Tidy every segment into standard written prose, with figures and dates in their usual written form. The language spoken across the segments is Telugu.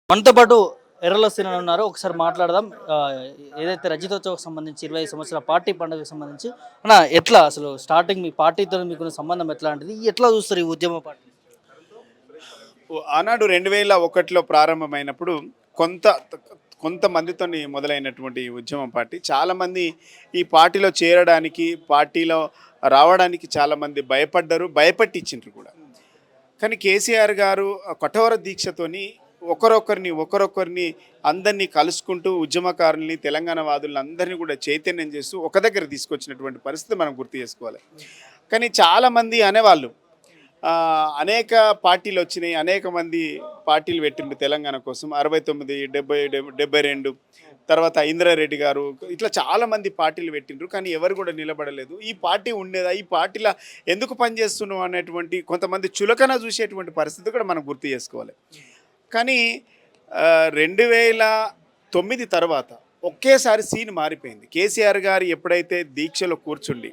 మనతో పాటు ఎర్రల సీనన్ ఉన్నారు. ఒకసారి మాట్లాడదాం. ఏదైతే రజతోత్సవకు సంబంధించి 25 సంవత్సరాల పార్టీ పండుగకు సంబంధించి అన్న ఎట్లా అసలు స్టార్టింగ్ మీ పార్టీతో మీకున్న సంబంధం ఎట్లాంటిది? ఎట్లా చూస్తారు ఈ ఉద్యమ పార్టీ? ఆనాడు 2001లో ప్రారంభమైనప్పుడు కొంత కొంతమందితోని మొదలైనటువంటి ఈ ఉద్యమ పార్టీ చాలామంది ఈ పార్టీలో చేరడానికి, పార్టీలో రావడానికి చాలామంది భయపడ్డారు, భయపెట్టించిండ్రు కూడా. కానీ కేసీఆర్ గారు కఠోర దీక్షతోని ఒకరొకరిని అందరినీ కలుసుకుంటూ ఉద్యమకారుల్ని, తెలంగాణ వాదులను అందరినీ కూడా చైతన్యం చేస్తూ ఒక దగ్గర తీసుకొచ్చినటువంటి పరిస్థితి మనం గుర్తు చేసుకోవాలి. కానీ చాలామంది అనేవాళ్ళు అనేక పార్టీలు వచ్చినాయి, అనేక మంది పార్టీలు పెట్టిండు తెలంగాణ కోసం. 69, 70, 72 తర్వాత ఇంద్రారెడ్డి గారు ఇట్లా చాలామంది పార్టీలు పెట్టిండ్రు. కానీ ఎవరు కూడా నిలబడలేదు. ఈ పార్టీ ఉండేదా, ఈ పార్టీలో ఎందుకు పనిచేస్తున్నాం అనేటువంటి కొంతమంది చులకన చూసేటువంటి పరిస్థితి కూడా మనం గుర్తు చేసుకోవాలి. కానీ 2009 తర్వాత ఒకేసారి సీన్ మారిపోయింది. కేసీఆర్ గారు ఎప్పుడైతే దీక్షలో కూర్చుండి,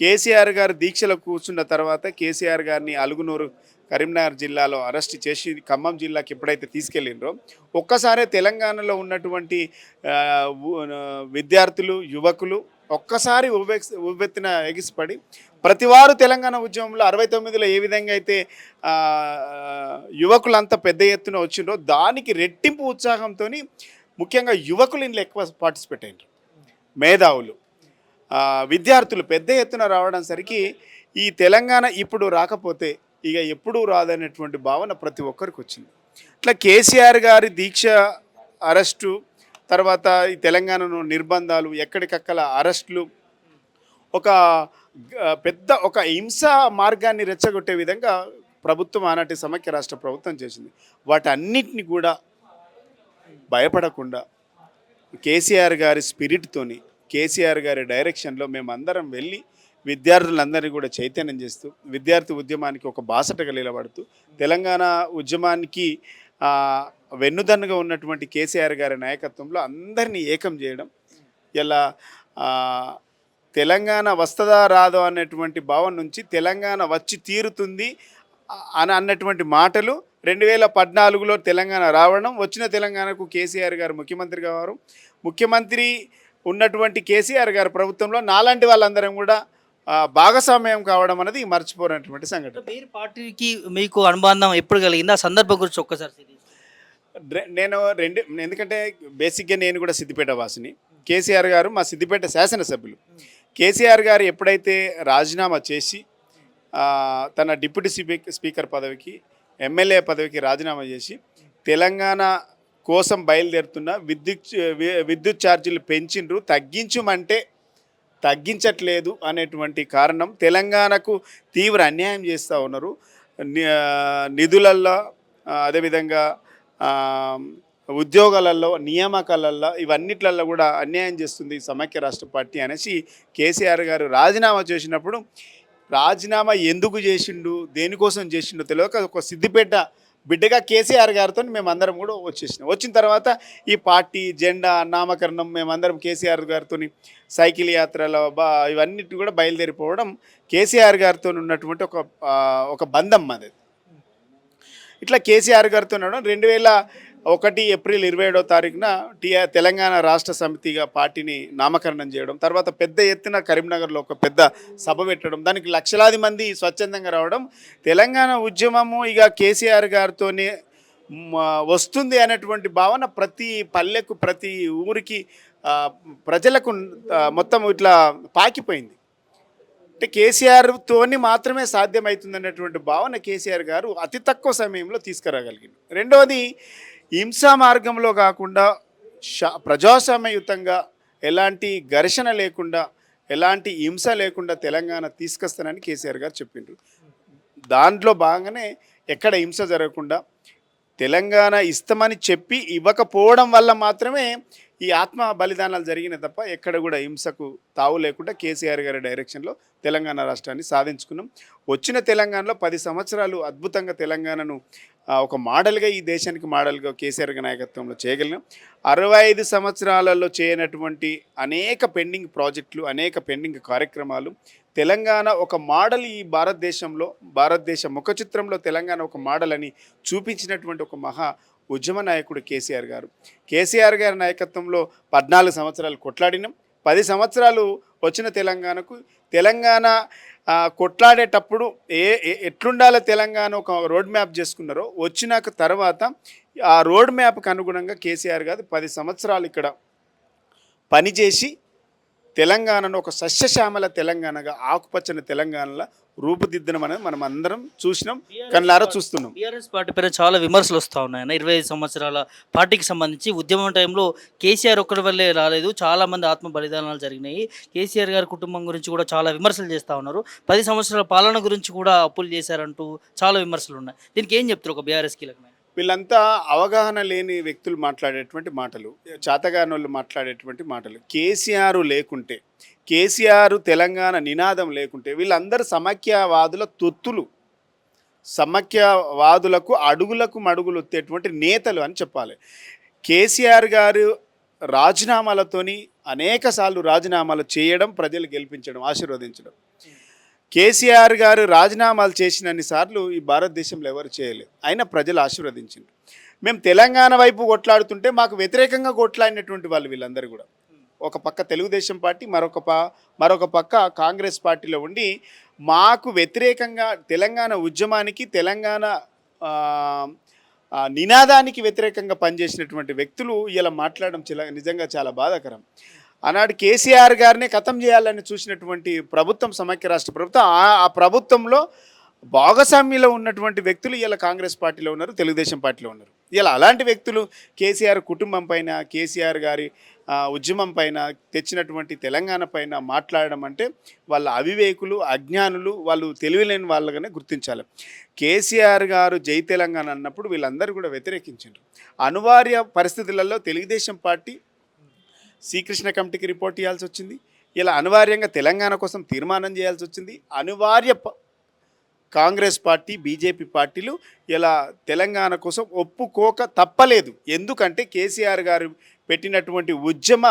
కేసీఆర్ గారు దీక్షలో కూర్చున్న తర్వాత కేసీఆర్ గారిని అలుగునూరు కరీంనగర్ జిల్లాలో అరెస్ట్ చేసి ఖమ్మం జిల్లాకి ఎప్పుడైతే తీసుకెళ్ళిండ్రో ఒక్కసారే తెలంగాణలో ఉన్నటువంటి విద్యార్థులు, యువకులు ఒక్కసారి ఉవ్వెత్తిన ఎగిసిపడి ప్రతివారు తెలంగాణ ఉద్యమంలో 69లో ఏ విధంగా అయితే యువకులంతా పెద్ద ఎత్తున వచ్చిండ్రో దానికి రెట్టింపు ఉత్సాహంతో ముఖ్యంగా యువకులు ఇంట్లో ఎక్కువ పార్టిసిపేట్ అయినారు. మేధావులు, విద్యార్థులు పెద్ద ఎత్తున రావడం సరికి ఈ తెలంగాణ ఇప్పుడు రాకపోతే ఇక ఎప్పుడూ రాదనేటువంటి భావన ప్రతి ఒక్కరికి వచ్చింది. ఇట్లా కేసీఆర్ గారి దీక్ష, అరెస్టు, తర్వాత ఈ తెలంగాణను నిర్బంధాలు, ఎక్కడికక్కడ అరెస్టులు ఒక పెద్ద హింసా మార్గాన్ని రెచ్చగొట్టే విధంగా ప్రభుత్వం ఆనాటి సమైక్య రాష్ట్ర ప్రభుత్వం చేసింది. వాటన్నిటిని కూడా భయపడకుండా కేసీఆర్ గారి స్పిరిట్తోని, కేసీఆర్ గారి డైరెక్షన్లో మేమందరం వెళ్ళి విద్యార్థులందరినీ కూడా చైతన్యం చేస్తూ, విద్యార్థి ఉద్యమానికి ఒక బాసటగా నిలబడుతూ, తెలంగాణ ఉద్యమానికి వెన్నుదన్నుగా ఉన్నటువంటి కేసీఆర్ గారి నాయకత్వంలో అందరినీ ఏకం చేయడం, ఇలా తెలంగాణ వస్తుందా రాదో అనేటువంటి భావన నుంచి తెలంగాణ వచ్చి తీరుతుంది అన్నటువంటి మాటలు 2014లో తెలంగాణ రావడం, వచ్చిన తెలంగాణకు కేసీఆర్ గారు ముఖ్యమంత్రి కావడం, ముఖ్యమంత్రి ఉన్నటువంటి కేసీఆర్ గారి ప్రభుత్వంలో నాలాంటి వాళ్ళందరం కూడా భాగస్వామ్యం కావడం అనేది మర్చిపోయినటువంటి సంఘటన. మీరు పార్టీకి మీకు అనుబంధం ఎప్పుడు కలిగింది? ఆ సందర్భం గురించి ఒక్కసారి. నేను ఎందుకంటే బేసిక్గా నేను కూడా సిద్దిపేట వాసిని. కేసీఆర్ గారు మా సిద్దిపేట శాసనసభ్యులు. కేసీఆర్ గారు ఎప్పుడైతే రాజీనామా చేసి తన డిప్యూటీ స్పీకర్ పదవికి, ఎమ్మెల్యే పదవికి రాజీనామా చేసి తెలంగాణ కోసం బయలుదేరుతున్న విద్యుత్ ఛార్జీలు పెంచిండ్రు, తగ్గించమంటే తగ్గించట్లేదు అనేటువంటి కారణం తెలంగాణకు తీవ్ర అన్యాయం చేస్తూ ఉన్నారు. నిధులల్లో, అదేవిధంగా ఉద్యోగాలలో, నియామకాలలో, ఇవన్నిట్లలో కూడా అన్యాయం చేస్తుంది సమైక్య రాష్ట్ర పార్టీ అనేసి కేసీఆర్ గారు రాజీనామా చేసినప్పుడు, రాజీనామా ఎందుకు చేసిండు, దేనికోసం చేసిండో తెలియక ఒక సిద్దిపేట బిడ్డగా కేసీఆర్ గారితో మేమందరం కూడా వచ్చేసినాం. వచ్చిన తర్వాత ఈ పార్టీ జెండా నామకరణం మేమందరం కేసీఆర్ గారితో సైకిల్ యాత్రలో ఇవన్నిటి కూడా బయలుదేరిపోవడం కేసీఆర్ గారితో ఉన్నటువంటి ఒక బంధం మాది. ఇట్లా కేసీఆర్ గారితో ఉండడం 2001 ఏప్రిల్ 27వ తారీఖున తెలంగాణ రాష్ట్ర సమితిగా పార్టీని నామకరణం చేయడం, తర్వాత పెద్ద ఎత్తున కరీంనగర్లో ఒక పెద్ద సభ పెట్టడం, దానికి లక్షలాది మంది స్వచ్ఛందంగా రావడం, తెలంగాణ ఉద్యమము ఇక కేసీఆర్ గారితోనే వస్తుంది అనేటువంటి భావన ప్రతి పల్లెకు, ప్రతి ఊరికి, ప్రజలకు మొత్తం ఇట్లా పాకిపోయింది. అంటే కేసీఆర్తోని మాత్రమే సాధ్యమవుతుందనేటువంటి భావన కేసీఆర్ గారు అతి తక్కువ సమయంలో తీసుకురాగలిగింది. రెండవది, హింసా మార్గంలో కాకుండా ప్రజాస్వామ్యయుతంగా ఎలాంటి ఘర్షణ లేకుండా, ఎలాంటి హింస లేకుండా తెలంగాణ తీసుకొస్తానని కేసీఆర్ గారు చెప్పిండ్రు. దాంట్లో భాగంగానే ఎక్కడ హింస జరగకుండా తెలంగాణ ఇస్తామని చెప్పి ఇవ్వకపోవడం వల్ల మాత్రమే ఈ ఆత్మ బలిదానాలు జరిగినాయి తప్ప ఎక్కడ కూడా హింసకు తావు లేకుండా కేసీఆర్ గారి డైరెక్షన్లో తెలంగాణ రాష్ట్రాన్ని సాధించుకున్నాం. వచ్చిన తెలంగాణలో 10 సంవత్సరాలు అద్భుతంగా తెలంగాణను ఒక మోడల్గా, ఈ దేశానికి మోడల్గా కేసీఆర్ గారి నాయకత్వంలో చేయగలిగాం. 65 సంవత్సరాలలో చేయనటువంటి అనేక పెండింగ్ ప్రాజెక్టులు, అనేక పెండింగ్ కార్యక్రమాలు, తెలంగాణ ఒక మోడల్, ఈ భారతదేశంలో భారతదేశ ముఖ చిత్రంలో తెలంగాణ ఒక మోడల్ అని చూపించినటువంటి ఒక ఉద్యమ నాయకుడు కేసీఆర్ గారు. కేసీఆర్ గారి నాయకత్వంలో 14 సంవత్సరాలు కొట్లాడినాం. 10 సంవత్సరాలు వచ్చిన తెలంగాణ కొట్లాడేటప్పుడు ఎట్లుండాలో తెలంగాణ ఒక రోడ్ మ్యాప్ చేసుకున్నారో వచ్చినాక తర్వాత ఆ రోడ్ మ్యాప్కి అనుగుణంగా కేసీఆర్ గారు 10 సంవత్సరాలు ఇక్కడ పనిచేసి తెలంగాణను ఒక సస్యశ్యామల తెలంగాణగా, ఆకుపచ్చని తెలంగాణలో రూపుదిద్దడం అనేది మనం అందరం చూసినాం, కళ్ళారా చూస్తున్నాం. బీఆర్ఎస్ పార్టీ పైన చాలా విమర్శలు వస్తూ ఉన్నాయి. 25 సంవత్సరాల పార్టీకి సంబంధించి ఉద్యమం టైంలో కేసీఆర్ ఒక్కడి వల్లే రాలేదు, చాలా మంది ఆత్మ బలిదానాలు జరిగినాయి. కేసీఆర్ గారి కుటుంబం గురించి కూడా చాలా విమర్శలు చేస్తూ ఉన్నారు. 10 సంవత్సరాల పాలన గురించి కూడా అప్పులు చేశారంటూ చాలా విమర్శలు ఉన్నాయి. దీనికి ఏం చెప్తారు ఒక బీఆర్ఎస్ కీలకమైన? వీళ్ళంతా అవగాహన లేని వ్యక్తులు మాట్లాడేటువంటి మాటలు, చాతగానోళ్ళు మాట్లాడేటువంటి మాటలు. కేసీఆర్ లేకుంటే, కేసీఆర్ తెలంగాణ నినాదం లేకుంటే వీళ్ళందరూ సమైక్యవాదుల తొత్తులు, సమైక్యవాదులకు అడుగులకు మడుగులు వచ్చేటువంటి నేతలు అని చెప్పాలి. కేసీఆర్ గారు రాజీనామాలతోని అనేకసార్లు రాజీనామాలు చేయడం, ప్రజలు గెలిపించడం, ఆశీర్వదించడం. కేసీఆర్ గారు రాజీనామాలు చేసినన్ని సార్లు ఈ భారతదేశంలో ఎవరు చేయలేదు, అయినా ప్రజలు ఆశీర్వదించారు. మేము తెలంగాణ వైపు కొట్లాడుతుంటే మాకు వ్యతిరేకంగా కొట్లాడినటువంటి వాళ్ళు వీళ్ళందరూ కూడా. ఒక పక్క తెలుగుదేశం పార్టీ, మరొక పక్క కాంగ్రెస్ పార్టీలో ఉండి మాకు వ్యతిరేకంగా తెలంగాణ ఉద్యమానికి, తెలంగాణ నినాదానికి వ్యతిరేకంగా పనిచేసినటువంటి వ్యక్తులు ఇలా మాట్లాడడం నిజంగా చాలా బాధాకరం. ఆనాడు కేసీఆర్ గారినే ఖతం చేయాలని చూసినటువంటి ప్రభుత్వం, సమైక్య రాష్ట్ర ప్రభుత్వం, ఆ ప్రభుత్వంలో భాగస్వామ్యంలో ఉన్నటువంటి వ్యక్తులు ఇలా కాంగ్రెస్ పార్టీలో ఉన్నారు, తెలుగుదేశం పార్టీలో ఉన్నారు. ఇలా అలాంటి వ్యక్తులు కేసీఆర్ కుటుంబం పైన, కేసీఆర్ గారి ఉద్యమం పైన, తెచ్చినటువంటి తెలంగాణ పైన మాట్లాడడం అంటే వాళ్ళ అవివేకులు, అజ్ఞానులు, వాళ్ళు తెలివిలేని వాళ్ళగానే గుర్తించాలి. కేసీఆర్ గారు జై తెలంగాణ అన్నప్పుడు వీళ్ళందరూ కూడా వ్యతిరేకించారు. అనివార్య పరిస్థితులలో తెలుగుదేశం పార్టీ శ్రీకృష్ణ కమిటీకి రిపోర్ట్ చేయాల్సి వచ్చింది. ఇలా అనివార్యంగా తెలంగాణ కోసం తీర్మానం చేయాల్సి వచ్చింది. కాంగ్రెస్ పార్టీ, బీజేపీ పార్టీలు ఇలా తెలంగాణ కోసం ఒప్పుకోక తప్పలేదు. ఎందుకంటే కేసీఆర్ గారు పెట్టినటువంటి ఉద్యమ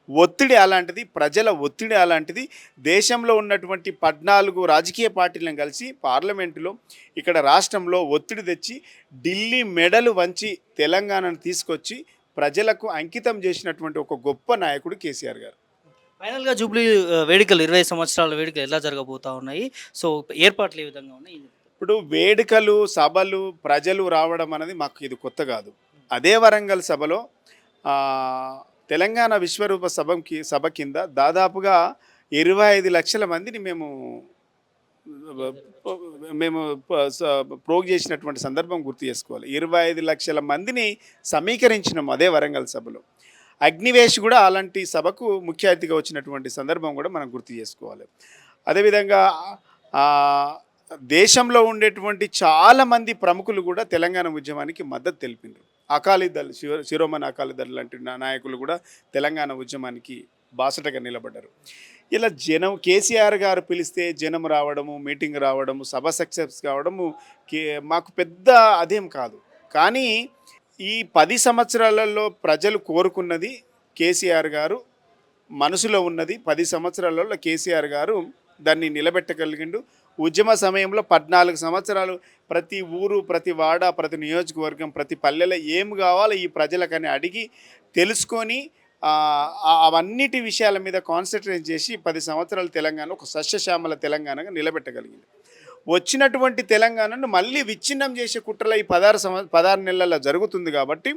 ఒత్తిడి అలాంటిది, ప్రజల ఒత్తిడి అలాంటిది. దేశంలో ఉన్నటువంటి 14 రాజకీయ పార్టీలను కలిసి పార్లమెంటులో, ఇక్కడ రాష్ట్రంలో ఒత్తిడి తెచ్చి ఢిల్లీ మెడలు వంచి తెలంగాణను తీసుకొచ్చి ప్రజలకు అంకితం చేసినటువంటి ఒక గొప్ప నాయకుడు కేసీఆర్ గారు. ఫైనల్గా జూబ్లీ వేడుకలు, 20 సంవత్సరాల వేడుకలు ఎలా జరగబోతా ఉన్నాయి? సో ఏర్పాట్లు ఏ విధంగా ఉన్నాయి? ఇప్పుడు వేడుకలు, సభలు, ప్రజలు రావడం అనేది మాకు ఇది కొత్త కాదు. అదే వరంగల్ సభలో తెలంగాణ విశ్వరూప సభ కింద దాదాపుగా 25 లక్షల మందిని మేము ప్రోగ్ చేసినటువంటి సందర్భం గుర్తు చేసుకోవాలి. 25 లక్షల మందిని సమీకరించినాము అదే వరంగల్ సభలో. అగ్నివేష్ కూడా అలాంటి సభకు ముఖ్య అతిథిగా వచ్చినటువంటి సందర్భం కూడా మనం గుర్తు చేసుకోవాలి. అదేవిధంగా దేశంలో ఉండేటువంటి చాలామంది ప్రముఖులు కూడా తెలంగాణ ఉద్యమానికి మద్దతు తెలిపినారు. అకాలీదళ్, శిరోమణి అకాలీదళ్ లాంటి నాయకులు కూడా తెలంగాణ ఉద్యమానికి బాసటగా నిలబడ్డారు. ఇలా జనం, కేసీఆర్ గారు పిలిస్తే జనం రావడము, మీటింగ్ రావడము, సభ సక్సెస్ కావడము మాకు పెద్ద అదేం కాదు. కానీ ఈ 10 సంవత్సరాలలో ప్రజలు కోరుకున్నది కేసీఆర్ గారు మనసులో ఉన్నది. 10 సంవత్సరాలలో కేసీఆర్ గారు దాన్ని నిలబెట్టగలిగిండు. ఉద్యమ సమయంలో 14 సంవత్సరాలు ప్రతి ఊరు, ప్రతి వాడ, ప్రతి నియోజకవర్గం, ప్రతి పల్లెలో ఏం కావాలో ఈ ప్రజలకని అడిగి తెలుసుకొని అవన్నిటి విషయాల మీద కాన్సన్ట్రేట్ చేసి 10 సంవత్సరాలు తెలంగాణ ఒక సస్యశ్యామల తెలంగాణగా నిలబెట్టగలిగింది. వచ్చినటువంటి తెలంగాణను మళ్ళీ విచ్ఛిన్నం చేసే కుట్రలో ఈ 16 నెలల్లో జరుగుతుంది. కాబట్టి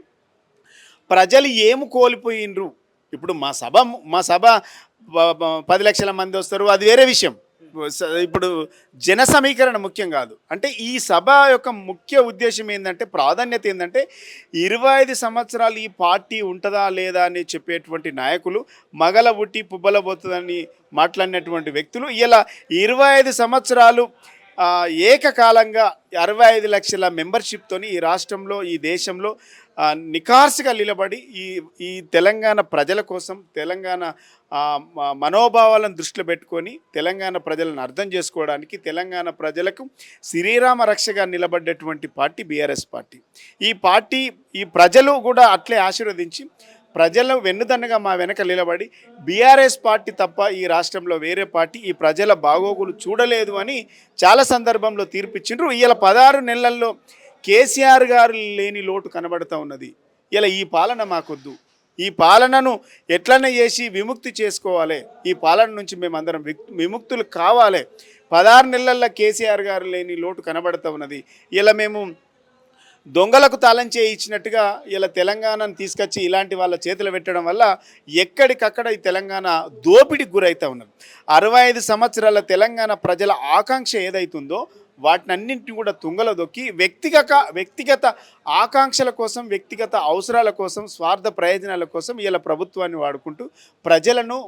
ప్రజలు ఏమి కోల్పోయినరు? ఇప్పుడు మా సభ 10 లక్షల మంది వస్తారు, అది వేరే విషయం. ఇప్పుడు జన సమీకరణ ముఖ్యం కాదు. అంటే ఈ సభ యొక్క ముఖ్య ఉద్దేశం ఏంటంటే, ప్రాధాన్యత ఏంటంటే 25 సంవత్సరాలు ఈ పార్టీ ఉంటుందా లేదా అని చెప్పేటువంటి నాయకులు, మగల పుట్టి పుబ్బల పోతుందని మాట్లాడినటువంటి వ్యక్తులు ఇలా 25 సంవత్సరాలు ఏకకాలంగా 65 లక్షల మెంబర్షిప్తోని ఈ రాష్ట్రంలో, ఈ దేశంలో నిఖార్సుగా నిలబడి ఈ తెలంగాణ ప్రజల కోసం, తెలంగాణ మనోభావాలను దృష్టిలో పెట్టుకొని తెలంగాణ ప్రజలను అర్థం చేసుకోవడానికి, తెలంగాణ ప్రజలకు శ్రీరామ రక్షగా నిలబడ్డటువంటి పార్టీ బీఆర్ఎస్ పార్టీ. ఈ ప్రజలు కూడా అట్లే ఆశీర్వదించి ప్రజలు వెన్నుదన్నుగా మా వెనక నిలబడి బీఆర్ఎస్ పార్టీ తప్ప ఈ రాష్ట్రంలో వేరే పార్టీ ఈ ప్రజల బాగోగులు చూడలేదు అని చాలా సందర్భంలో తీర్పిచ్చిండ్రు. ఇవాళ 16 నెలల్లో కేసీఆర్ గారు లేని లోటు కనబడుతూ ఉన్నది. ఇలా ఈ పాలన మాకొద్దు, ఈ పాలనను ఎట్లనే చేసి విముక్తి చేసుకోవాలి, ఈ పాలన నుంచి మేమందరం విముక్తులు కావాలి. 16 నెలల్లో కేసీఆర్ గారు లేని లోటు కనబడుతూ ఉన్నది. ఇలా మేము దొంగలకు తాళం చేయించినట్టుగా ఇలా తెలంగాణను తీసుకొచ్చి ఇలాంటి వాళ్ళ చేతులు పెట్టడం వల్ల ఎక్కడికక్కడ ఈ తెలంగాణ దోపిడికి గురవుతూ ఉన్నది. 65 సంవత్సరాల తెలంగాణ ప్రజల ఆకాంక్ష ఏదైతుందో వాటినన్నింటినీ కూడా తుంగలో దొక్కి వ్యక్తిగత ఆకాంక్షల కోసం, వ్యక్తిగత అవసరాల కోసం, స్వార్థ ప్రయోజనాల కోసం ఇలా ప్రభుత్వాన్ని వాడుకుంటూ ప్రజలను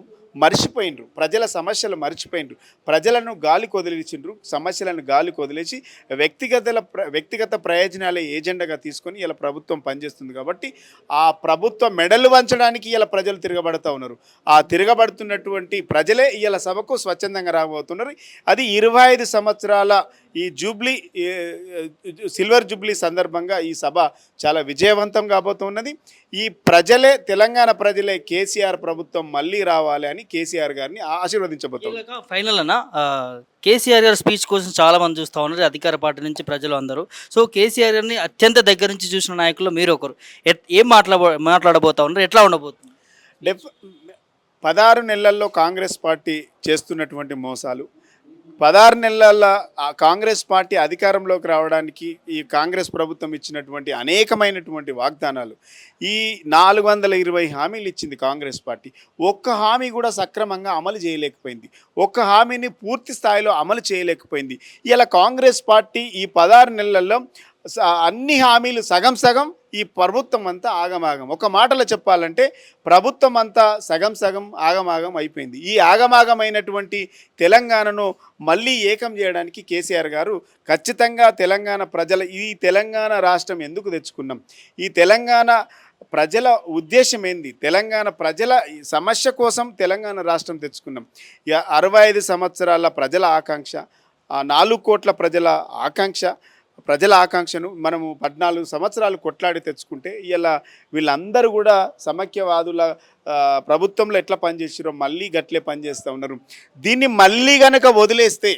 మర్చిపోయిండ్రు, ప్రజల సమస్యలు మర్చిపోయిండ్రు, ప్రజలను గాలి కొదిలిచిండ్రు, సమస్యలను గాలి కొదిలేసి వ్యక్తిగత ప్రయోజనాలే ఏజెండాగా తీసుకొని ఇలా ప్రభుత్వం పనిచేస్తుంది. కాబట్టి ఆ ప్రభుత్వం మెడలు వంచడానికి ఇలా ప్రజలు తిరగబడుతూ ఉన్నారు. ఆ తిరగబడుతున్నటువంటి ప్రజలే ఇలా సభకు స్వచ్ఛందంగా రాబోతున్నారు. అది 25 సంవత్సరాల ఈ సిల్వర్ జూబ్లీ సందర్భంగా ఈ సభ చాలా విజయవంతం కాబోతున్నది. ఈ ప్రజలే, తెలంగాణ ప్రజలే కేసీఆర్ ప్రభుత్వం మళ్ళీ రావాలి అని కేసీఆర్ గారిని ఆశీర్వదించబోతున్నారు. ఫైనల్ అన్న కేసీఆర్ గారి స్పీచ్ కోసం చాలా మంది చూస్తూ ఉన్నారు, అధికార పార్టీ నుంచి ప్రజలు అందరూ. సో కేసీఆర్ గారిని అత్యంత దగ్గర నుంచి చూసిన నాయకులు మీరు ఒకరు. ఏం మాట్లాడబోతా ఉన్నారు, ఎట్లా ఉండబోతుంది? 16 నెలల్లో కాంగ్రెస్ పార్టీ చేస్తున్నటువంటి మోసాలు, 16 నెలల కాంగ్రెస్ పార్టీ అధికారంలోకి రావడానికి ఈ కాంగ్రెస్ ప్రభుత్వం ఇచ్చినటువంటి అనేకమైనటువంటి వాగ్దానాలు, ఈ 420 హామీలు ఇచ్చింది కాంగ్రెస్ పార్టీ. ఒక్క హామీ కూడా సక్రమంగా అమలు చేయలేకపోయింది, ఒక్క హామీని పూర్తి స్థాయిలో అమలు చేయలేకపోయింది. ఇలా కాంగ్రెస్ పార్టీ ఈ 16 నెలల్లో అన్ని హామీలు సగం సగం, ఈ ప్రభుత్వం అంతా ఆగమాగం. ఒక మాటలో చెప్పాలంటే ప్రభుత్వం అంతా సగం సగం ఆగమాగం అయిపోయింది. ఈ ఆగమాగమైనటువంటి తెలంగాణను మళ్ళీ ఏకం చేయడానికి కేసీఆర్ గారు ఖచ్చితంగా తెలంగాణ ప్రజల, ఈ తెలంగాణ రాష్ట్రం ఎందుకు తెచ్చుకున్నాం, ఈ తెలంగాణ ప్రజల ఉద్దేశం ఏంది, తెలంగాణ ప్రజల సమస్య కోసం తెలంగాణ రాష్ట్రం తెచ్చుకున్నాం. 65 సంవత్సరాల ప్రజల ఆకాంక్ష, 4 కోట్ల ప్రజల ఆకాంక్షను మనము 14 సంవత్సరాలు కొట్లాడి తెచ్చుకుంటే ఇలా వీళ్ళందరూ కూడా సమైక్యవాదుల ప్రభుత్వంలో ఎట్లా పనిచేసారో మళ్ళీ గట్లే పనిచేస్తూ ఉన్నారు. దీన్ని మళ్ళీ గనక వదిలేస్తే,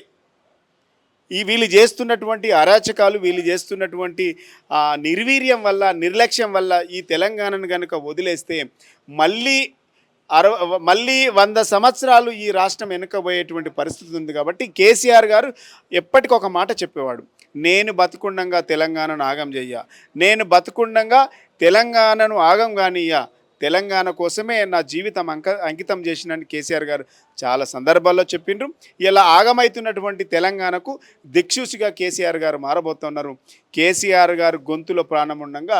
వీళ్ళు చేస్తున్నటువంటి అరాచకాలు, వీళ్ళు చేస్తున్నటువంటి నిర్వీర్యం వల్ల, నిర్లక్ష్యం వల్ల ఈ తెలంగాణను కనుక వదిలేస్తే మళ్ళీ 100 సంవత్సరాలు ఈ రాష్ట్రం వెనుకబోయేటువంటి పరిస్థితి ఉంది. కాబట్టి కేసీఆర్ గారు ఎప్పటికొక మాట చెప్పేవాడు, నేను బతుకుండంగా తెలంగాణను ఆగం చెయ్య, నేను బతుకుండంగా తెలంగాణను ఆగం కానియ్య, తెలంగాణ కోసమే నా జీవితం అంకితం చేసినని కేసీఆర్ గారు చాలా సందర్భాల్లో చెప్పిండ్రు. ఇలా ఆగమవుతున్నటువంటి తెలంగాణకు దిక్సూచిగా కేసీఆర్ గారు మారబోతున్నారు. కేసీఆర్ గారు గొంతులో ప్రాణం ఉండగా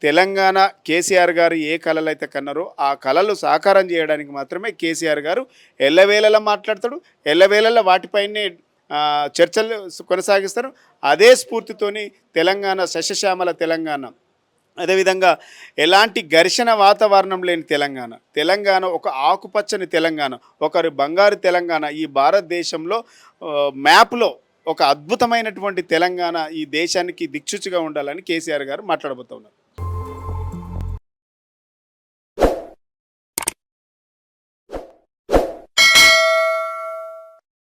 తెలంగాణ, కేసీఆర్ గారు ఏ కళలు అయితే కన్నారో ఆ కళలు సాకారం చేయడానికి మాత్రమే కేసీఆర్ గారు ఎల్లవేళలా మాట్లాడతాడు, ఎల్లవేళలా వాటిపైనే చర్చలు కొనసాగిస్తారు. అదే స్ఫూర్తితోని తెలంగాణ సస్యశ్యామల తెలంగాణ, అదేవిధంగా ఎలాంటి ఘర్షణ వాతావరణం లేని తెలంగాణ ఒక ఆకుపచ్చని తెలంగాణ, ఒకరి బంగారు తెలంగాణ, ఈ భారతదేశంలో మ్యాప్లో ఒక అద్భుతమైనటువంటి తెలంగాణ ఈ దేశానికి దిక్సూచిగా ఉండాలని కేసీఆర్ గారు మాట్లాడబోతున్నారు.